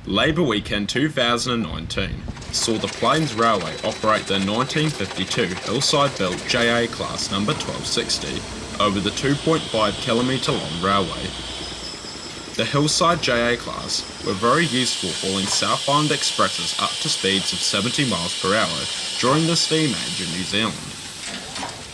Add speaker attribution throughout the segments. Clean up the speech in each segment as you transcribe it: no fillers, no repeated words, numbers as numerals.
Speaker 1: Labour Weekend 2019 saw the Plains Railway operate the 1952 Hillside-built JA class number 1260 over the 2.5 kilometre long railway. The Hillside JA class were very useful hauling southbound expresses up to speeds of 70 miles per hour during the steam age in New Zealand.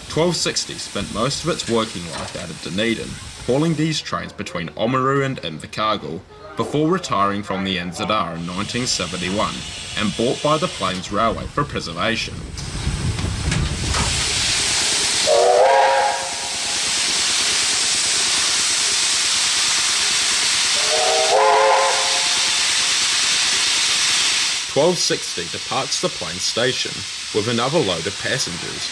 Speaker 1: 1260 spent most of its working life out of Dunedin, hauling these trains between Oamaru and Invercargill, before retiring from the NZR in 1971 and bought by the Plains Railway for preservation. "1260 departs the Plains station with another load of passengers.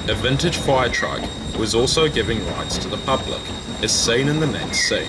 Speaker 1: A vintage fire truck was also giving rides to the public, as seen in the next scene.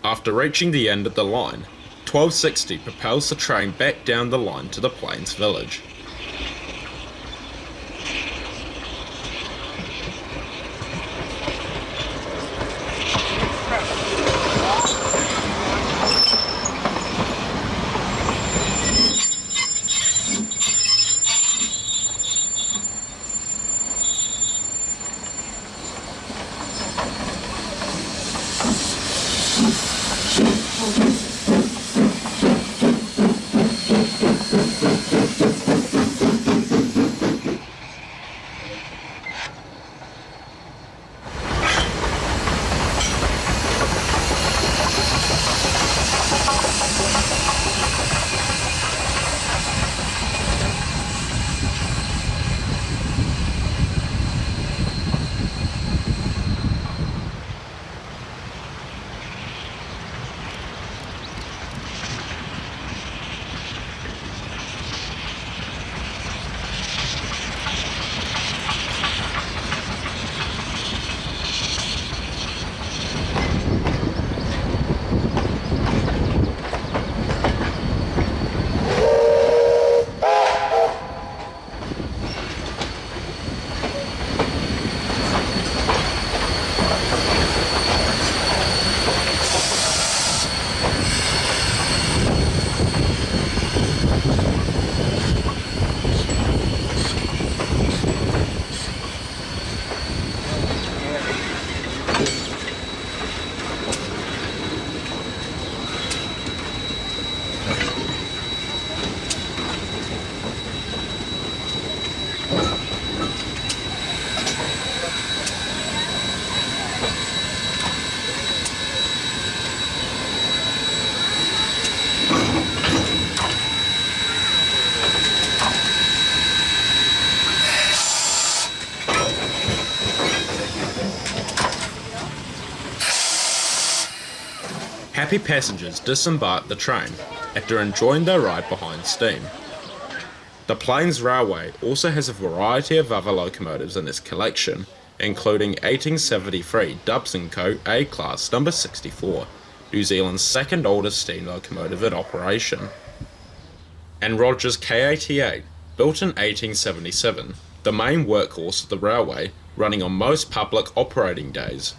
Speaker 1: After reaching the end of the line, 1260 propels the train back down the line to the Plains village. Happy passengers disembark the train after enjoying their ride behind steam. The Plains Railway also has a variety of other locomotives in its collection, including 1873 Dubs & Co. A-Class number 64, New Zealand's second oldest steam locomotive in operation, and Rogers K88, built in 1877, the main workhorse of the railway, running on most public operating days,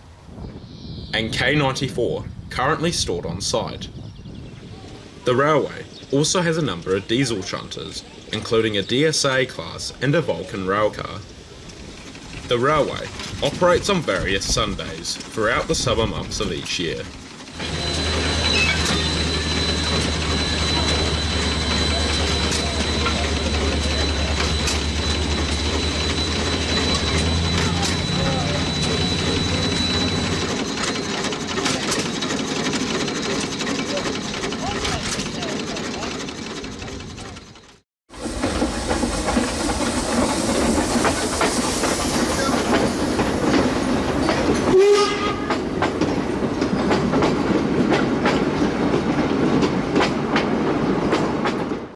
Speaker 1: and K94, currently stored on site. The railway also has a number of diesel shunters, including a DSA class and a Vulcan railcar. The railway operates on various Sundays throughout the summer months of each year,